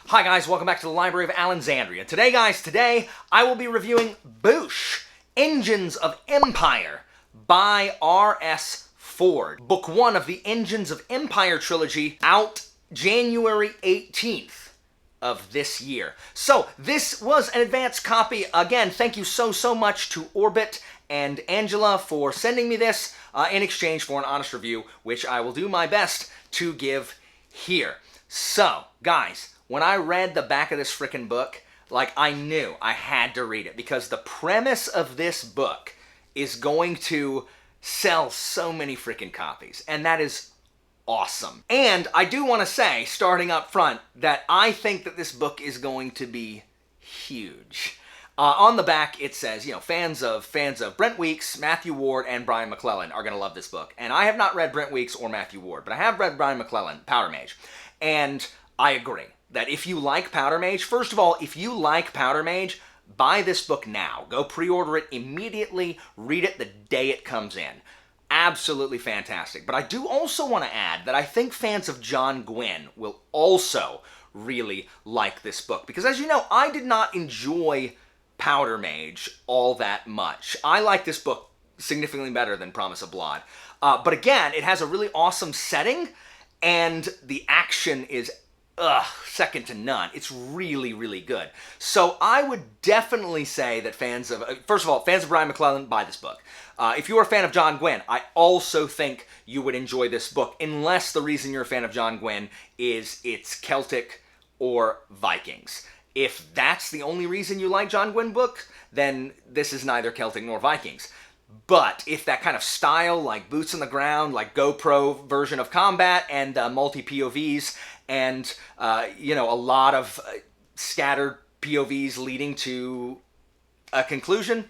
Hi guys, welcome back to the Library of Alexandria. Today I will be reviewing Boosh, Engines of Empire by R.S. Ford. Book 1 of the Engines of Empire trilogy, out January 18th of this year. So this was an advanced copy. Again, thank you so much to Orbit and Angela for sending me this in exchange for an honest review, which I will do my best to give here. So, guys, when I read the back of this frickin' book, I knew I had to read it because the premise of this book is going to sell so many frickin' copies, and that is awesome. And I do want to say, starting up front, that I think that this book is going to be huge. On the back, it says, fans of Brent Weeks, Matthew Ward, and Brian McClellan are going to love this book. And I have not read Brent Weeks or Matthew Ward, but I have read Brian McClellan, Powder Mage, and I agree that if you like Powder Mage, first of all, if you like Powder Mage, buy this book now. Go pre-order it immediately, read it the day it comes in. Absolutely fantastic. But I do also want to add that I think fans of John Gwynne will also really like this book. Because as you know, I did not enjoy Powder Mage all that much. I like this book significantly better than Promise of Blood. But again, it has a really awesome setting, and the action is second to none. It's really good. So I would definitely say that fans of Brian McClellan, buy this book. If you're a fan of John Gwynne, I also think you would enjoy this book, unless the reason you're a fan of John Gwynne is it's Celtic or Vikings. If that's the only reason you like John Gwynne books, then this is neither Celtic nor Vikings. But if that kind of style, like boots on the ground, like GoPro version of combat, and multi-POVs, and a lot of scattered POVs leading to a conclusion,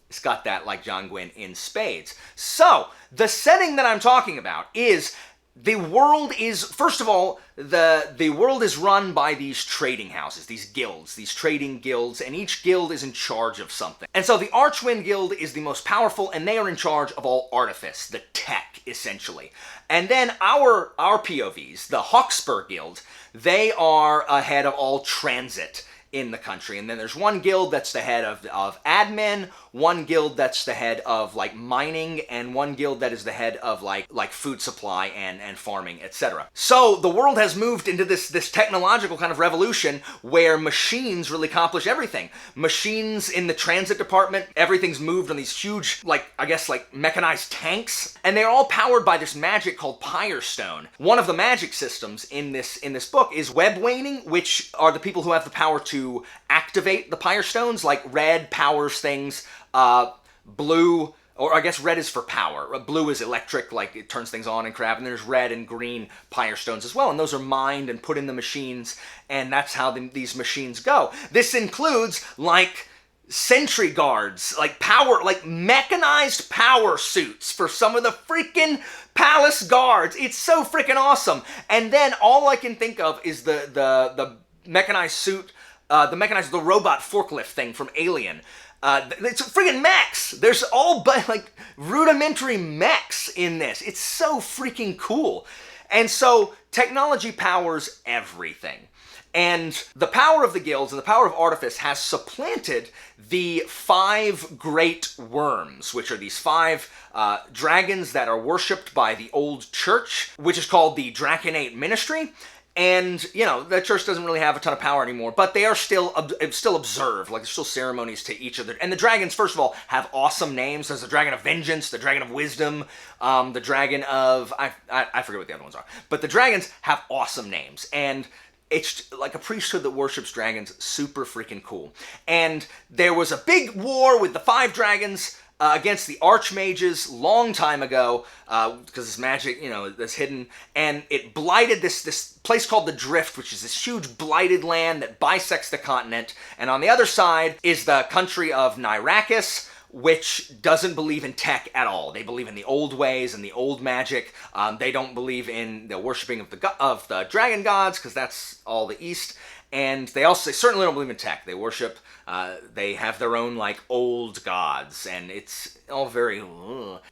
it's got that like John Gwynne in spades. So the setting that I'm talking about is the world is, first of all, the world is run by these trading houses, these guilds, these trading guilds, and each guild is in charge of something. And so the Archwind Guild is the most powerful, and they are in charge of all artifice, the tech, essentially. And then our POVs, the Hawkspur Guild, they are ahead of all transit in the country. And then there's one guild that's the head of admin, one guild that's the head of mining, and one guild that is the head of like food supply and farming, etc. So the world has moved into this technological kind of revolution where machines really accomplish everything. Machines in the transit department, everything's moved on these huge, mechanized tanks, and they're all powered by this magic called Pyrestone. One of the magic systems in this book is web waning, which are the people who have the power to activate the Pyrestones. Like red powers things, blue, or I guess red is for power. Blue is electric, like it turns things on and crap, and there's red and green Pyrestones as well, and those are mined and put in the machines, and that's how these machines go. This includes sentry guards, mechanized power suits for some of the freaking palace guards. It's so freaking awesome. And then all I can think of is the mechanized suit, the robot forklift thing from Alien. It's friggin' mechs. There's all but rudimentary mechs in this. It's so freaking cool. And so technology powers everything. And the power of the guilds and the power of artifice has supplanted the 5 great Wyrms, which are these 5 dragons that are worshipped by the old church, which is called the Draconate Ministry. And, the church doesn't really have a ton of power anymore, but they are still observed. There's still ceremonies to each of them. And the dragons, first of all, have awesome names. There's the Dragon of Vengeance, the Dragon of Wisdom, the Dragon of... I forget what the other ones are. But the dragons have awesome names. And it's like a priesthood that worships dragons. Super freaking cool. And there was a big war with the 5 dragons against the Archmages long time ago, because this magic, that's hidden, and it blighted this place called the Drift, which is this huge blighted land that bisects the continent, and on the other side is the country of Nyrakis, which doesn't believe in tech at all. They believe in the old ways and the old magic. They don't believe in the worshipping of the dragon gods, because that's all the East. And they certainly don't believe in tech. They worship, they have their own, old gods, and it's all very...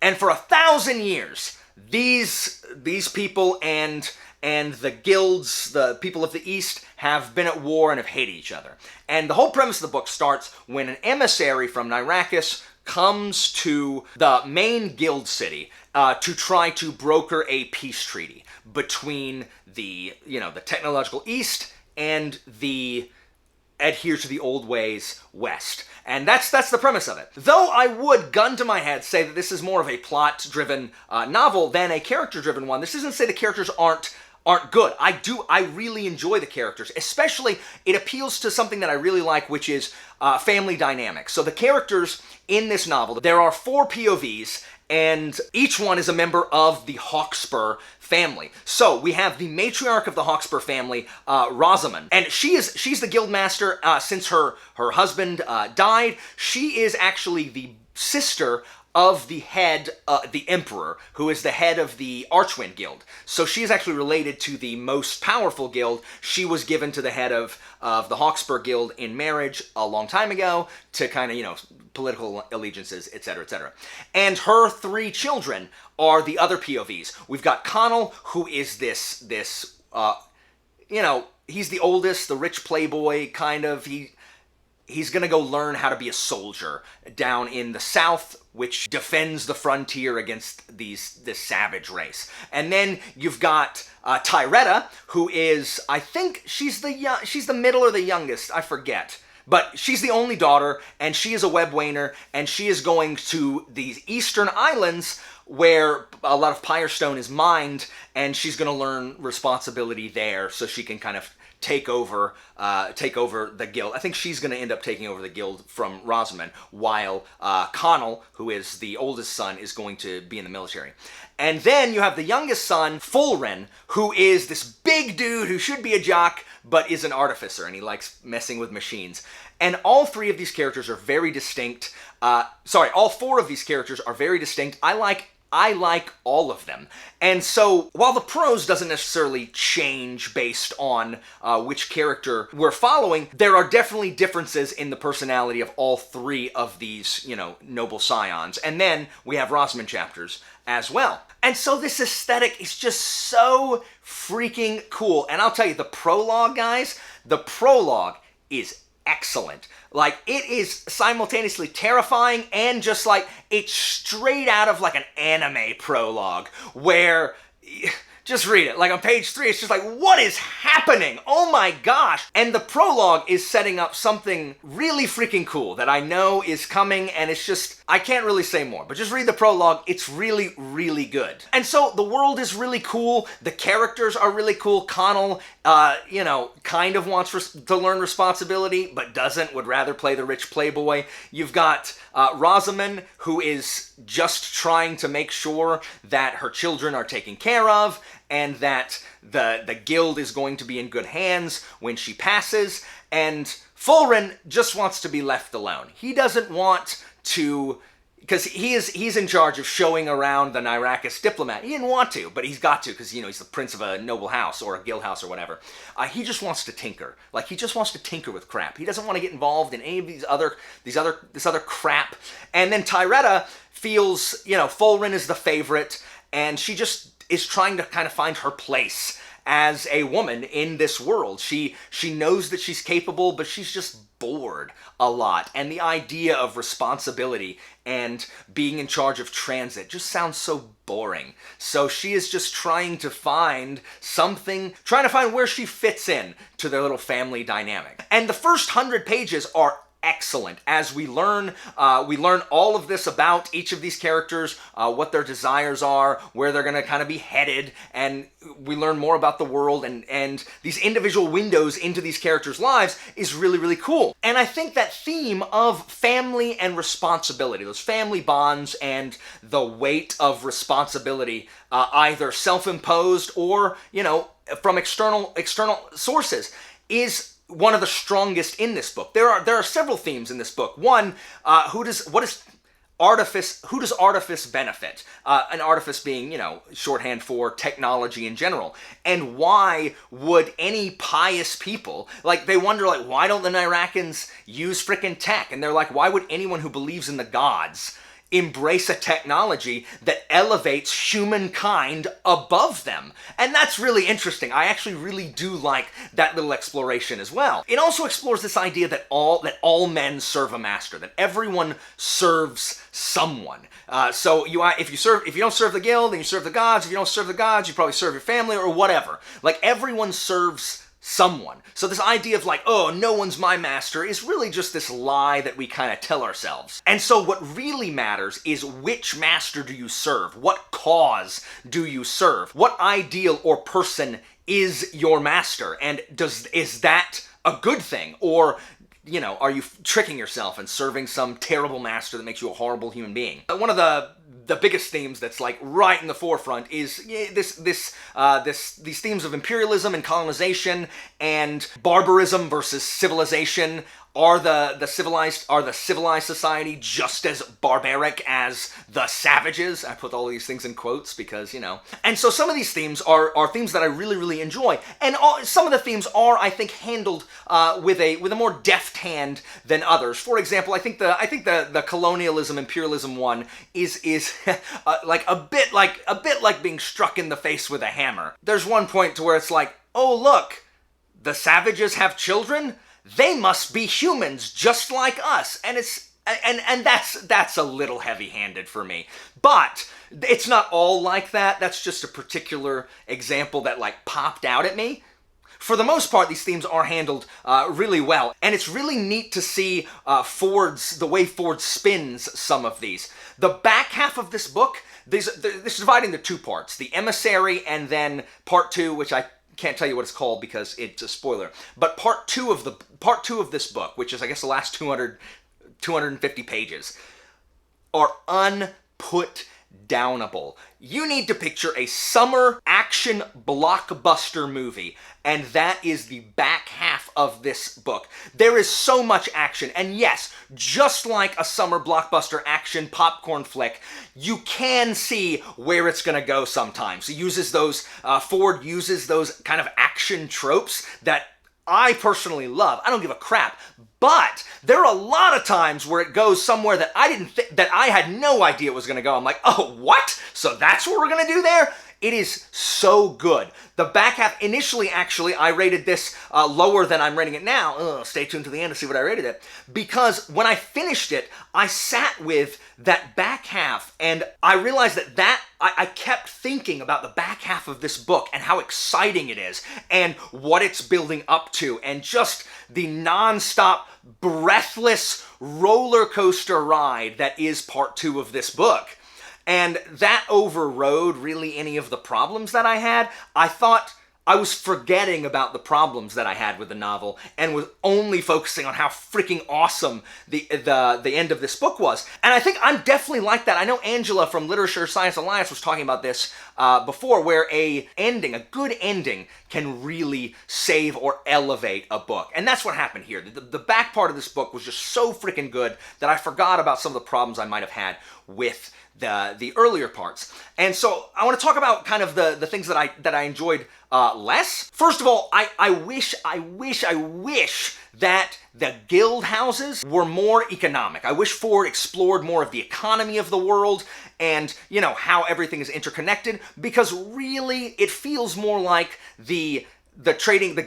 And for 1,000 years, these people and and the guilds, the people of the East, have been at war and have hated each other. And the whole premise of the book starts when an emissary from Nyrachis comes to the main guild city to try to broker a peace treaty between the technological East and the adhere to the old ways West. And that's the premise of it. Though I would, gun to my head, say that this is more of a plot-driven novel than a character-driven one. This isn't to say the characters aren't good. I really enjoy the characters. Especially, it appeals to something that I really like, which is family dynamics. So the characters in this novel, there are 4 POVs, and each one is a member of the Hawkspur family. So we have the matriarch of the Hawkspur family, Rosamund, and she's the guildmaster since her husband died. She is actually the sister of the head, the Emperor, who is the head of the Archwind Guild. So she is actually related to the most powerful guild. She was given to the head of the Hawkspur Guild in marriage a long time ago to kind of, political allegiances, etc., etc. And her 3 children are the other POVs. We've got Connell, who is this he's the oldest, the rich playboy, kind of. He's going to go learn how to be a soldier down in the south, which defends the frontier against this savage race. And then you've got Tyretta, who is, I think she's the middle or the youngest, I forget. But she's the only daughter, and she is a webwainer, and she is going to these eastern islands where a lot of Pyrestone is mined, and she's going to learn responsibility there so she can kind of take over the guild. I think she's going to end up taking over the guild from Rosamund, while Connell, who is the oldest son, is going to be in the military. And then you have the youngest son, Fulren, who is this big dude who should be a jock, but is an artificer, and he likes messing with machines. And all 3 of these characters are very distinct. All 4 of these characters are very distinct. I like all of them. And so, while the prose doesn't necessarily change based on which character we're following, there are definitely differences in the personality of all 3 of these, noble scions. And then we have Rosamund chapters as well. And so this aesthetic is just so freaking cool. And I'll tell you, the prologue, guys, the prologue is excellent. Like, it is simultaneously terrifying and just like, it's straight out of like an anime prologue where, just read it. Like on page 3, it's just like, what is happening? Oh my gosh. And the prologue is setting up something really freaking cool that I know is coming, and it's just, I can't really say more, but just read the prologue. It's really, really good. And so the world is really cool. The characters are really cool. Connell, kind of wants to learn responsibility, but doesn't, would rather play the rich playboy. You've got Rosamund, who is just trying to make sure that her children are taken care of, and that the guild is going to be in good hands when she passes. And Fulren just wants to be left alone. He doesn't want to, because he's in charge of showing around the Nyrachis diplomat. He didn't want to, but he's got to, because he's the prince of a noble house or a guild house or whatever. He just wants to tinker. Like, he just wants to tinker with crap. He doesn't want to get involved in any of this other crap. And then Tyretta feels, Fulren is the favorite, and she just is trying to kind of find her place as a woman in this world. She knows that she's capable, but she's just bored a lot. And the idea of responsibility and being in charge of transit just sounds so boring. So she is just trying to find where she fits in to their little family dynamic. And the first 100 pages are excellent as we learn all of this about each of these characters, what their desires are, where they're going to kind of be headed, and we learn more about the world, and these individual windows into these characters' lives is really, really cool. And I think that theme of family and responsibility, those family bonds and the weight of responsibility, either self-imposed or, from external sources, is one of the strongest in this book. There are several themes in this book. One, who does artifice benefit? An artifice being, shorthand for technology in general. And why would any pious people, they wonder, why don't the Nyrachans use frickin' tech? And they're like, why would anyone who believes in the gods embrace a technology that elevates humankind above them. And that's really interesting. I actually really do like that little exploration as well. It also explores this idea that all men serve a master, that everyone serves someone. So if you don't serve the guild, then you serve the gods. If you don't serve the gods, you probably serve your family or whatever. Like, everyone serves someone. So this idea of like, oh, no one's my master is really just this lie that we kind of tell ourselves. And so what really matters is which master do you serve? What cause do you serve? What ideal or person is your master? And is that a good thing? Or, you know, are you tricking yourself and serving some terrible master that makes you a horrible human being? One of the biggest themes that's like right in the forefront is these themes of imperialism and colonization and barbarism versus civilization. Are the civilized society just as barbaric as the savages? I put all these things in quotes because, you know. And so some of these themes are themes that I really, really enjoy. And some of the themes are, I think, handled with a more deft hand than others. For example, I think the colonialism imperialism one is like a bit like being struck in the face with a hammer. There's one point to where it's like, oh look, the savages have children? They must be humans just like us. And that's a little heavy-handed for me. But it's not all like that. That's just a particular example that like popped out at me. For the most part, these themes are handled really well, and it's really neat to see the way Ford spins some of these. The back half of this book, this is divided into two parts: the emissary, and then part 2, which I can't tell you what it's called because it's a spoiler. But part two of this book, which is I guess the last 250 pages, are unput downable. You need to picture a summer action blockbuster movie, and that is the back half of this book. There is so much action, and yes, just like a summer blockbuster action popcorn flick, you can see where it's gonna go sometimes. Ford uses those kind of action tropes that I personally love. I don't give a crap. But there are a lot of times where it goes somewhere that I had no idea it was going to go. I'm like, oh, what? So that's what we're going to do there? It is so good. The back half, initially, actually, I rated this lower than I'm rating it now. Stay tuned to the end to see what I rated it. Because when I finished it, I sat with that back half, and I realized that I kept thinking about the back half of this book and how exciting it is, and what it's building up to, and just the non-stop, breathless roller coaster ride that is part 2 of this book. And that overrode really any of the problems that I had. I thought I was forgetting about the problems that I had with the novel and was only focusing on how freaking awesome the end of this book was. And I think I'm definitely like that. I know Angela from Literature Science Alliance was talking about this before, where a good ending can really save or elevate a book. And that's what happened here. The back part of this book was just so freaking good that I forgot about some of the problems I might have had with the earlier parts. And so I want to talk about kind of the things that I enjoyed less. First of all, I wish that the guild houses were more economic. I wish Ford explored more of the economy of the world and, you know, how everything is interconnected, because really it feels more like the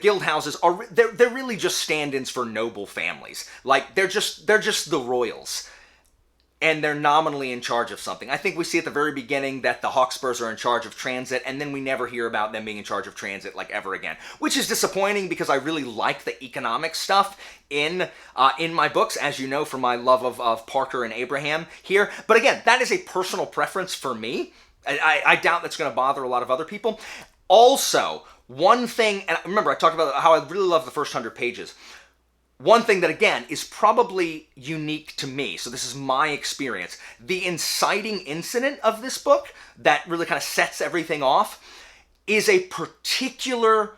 guild houses they're really just stand-ins for noble families. Like they're just the royals. And they're nominally in charge of something. I think we see at the very beginning that the Hawkspurs are in charge of transit, and then we never hear about them being in charge of transit like ever again, which is disappointing because I really like the economic stuff in my books, as you know from my love of Parker and Abraham here. But again, that is a personal preference for me. I doubt that's going to bother a lot of other people. Also, one thing, and remember I talked about how I really love the first 100 pages. One thing that, again, is probably unique to me, so this is my experience, the inciting incident of this book that really kind of sets everything off is a particular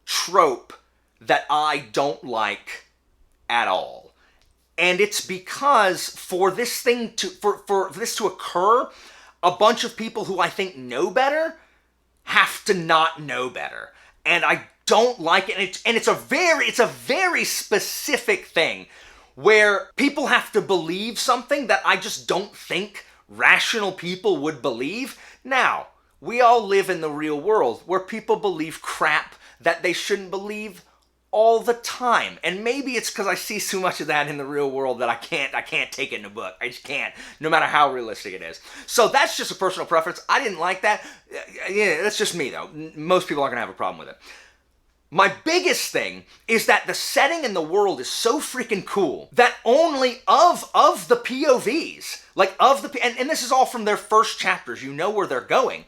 trope that I don't like at all. And it's because for this to occur, a bunch of people who I think know better have to not know better. And I don't like it, and it's a very specific thing where people have to believe something that I just don't think rational people would believe. Now, we all live in the real world where people believe crap that they shouldn't believe all the time. And maybe it's because I see so much of that in the real world that I can't take it in a book. I just can't, no matter how realistic it is. So that's just a personal preference. I didn't like that. Yeah, that's just me though. Most people aren't gonna have a problem with it. My biggest thing is that the setting in the world is so freaking cool that only of the POVs, like and this is all from their first chapters, you know where they're going.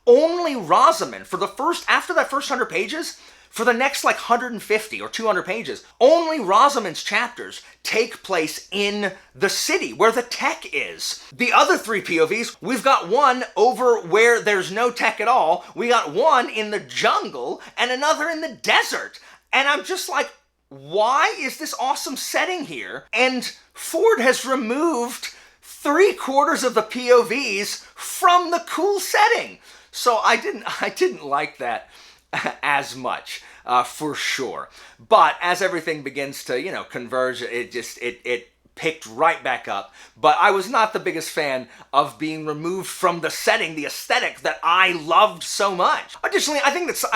Only Rosamund, after that first 100 pages, for the next like 150 or 200 pages, only Rosamund's chapters take place in the city where the tech is. The other 3 POVs, we've got one over where there's no tech at all, we got one in the jungle, and another in the desert. And I'm just like, why is this awesome setting here? And Ford has removed 3/4 of the POVs from the cool setting. So I didn't like that as much, for sure. But as everything begins to, converge, it picked right back up. But I was not the biggest fan of being removed from the setting, the aesthetic that I loved so much. Additionally, I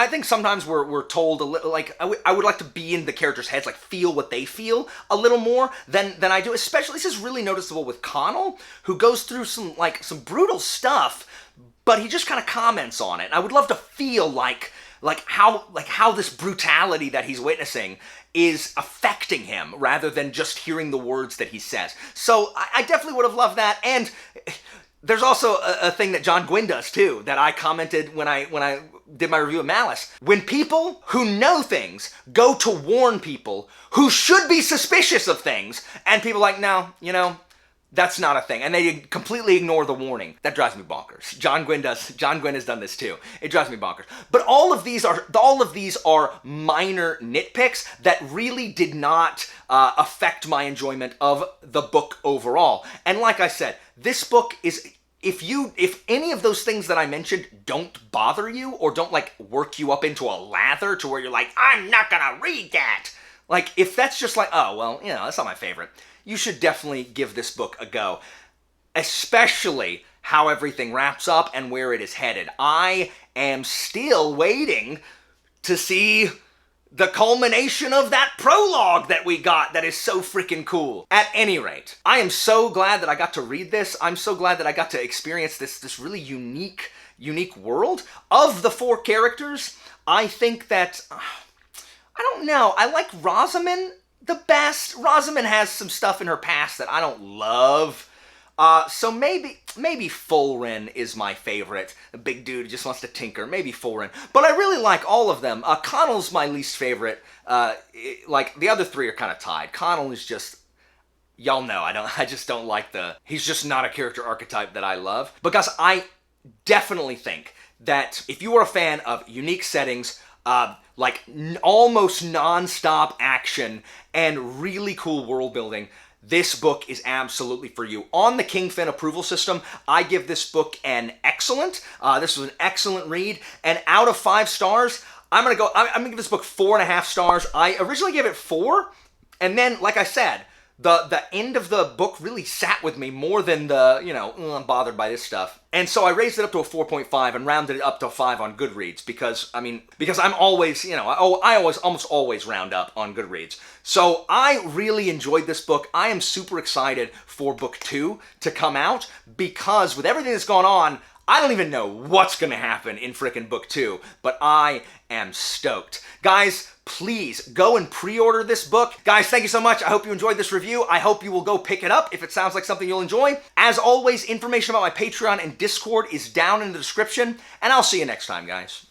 think sometimes we're told a little, like, I would like to be in the characters' heads, like feel what they feel a little more than I do. Especially, this is really noticeable with Connell, who goes through some brutal stuff, but he just kind of comments on it. I would love to feel how this brutality that he's witnessing is affecting him rather than just hearing the words that he says. So I definitely would have loved that. And there's also a thing that John Gwynn does too, that I commented when I did my review of Malice. When people who know things go to warn people who should be suspicious of things, and people are like, no, that's not a thing. And they completely ignore the warning. That drives me bonkers. John Gwynn has done this too. It drives me bonkers. But all of these are minor nitpicks that really did not affect my enjoyment of the book overall. And like I said, this book is, if any of those things that I mentioned don't bother you or don't work you up into a lather to where you're like, I'm not gonna read that. Like, if that's just like, oh, well, that's not my favorite, you should definitely give this book a go, especially how everything wraps up and where it is headed. I am still waiting to see the culmination of that prologue that we got that is so freaking cool. At any rate, I am so glad that I got to read this. I'm so glad that I got to experience this really unique world. Of the 4 characters, I think that, I don't know, I like Rosamund the best. Rosamund has some stuff in her past that I don't love. So maybe Fulren is my favorite. The big dude who just wants to tinker. Maybe Fulren. But I really like all of them. Connell's my least favorite. The other 3 are kind of tied. Connell is just, y'all know, I just don't like he's just not a character archetype that I love. Because I definitely think that if you are a fan of unique settings, almost non-stop action and really cool world building, this book is absolutely for you. On the Kingfin approval system, I give this book an excellent. This was an excellent read, and out of 5 stars, I'm gonna give this book 4.5 stars. I originally gave it 4, and then, like I said, the end of the book really sat with me more than I'm bothered by this stuff. And so I raised it up to a 4.5 and rounded it up to a 5 on Goodreads because I'm always, I almost always round up on Goodreads. So I really enjoyed this book. I am super excited for book 2 to come out because with everything that's gone on, I don't even know what's going to happen in frickin' book 2, but I am stoked. Guys, please go and pre-order this book. Guys, thank you so much. I hope you enjoyed this review. I hope you will go pick it up if it sounds like something you'll enjoy. As always, information about my Patreon and Discord is down in the description, and I'll see you next time, guys.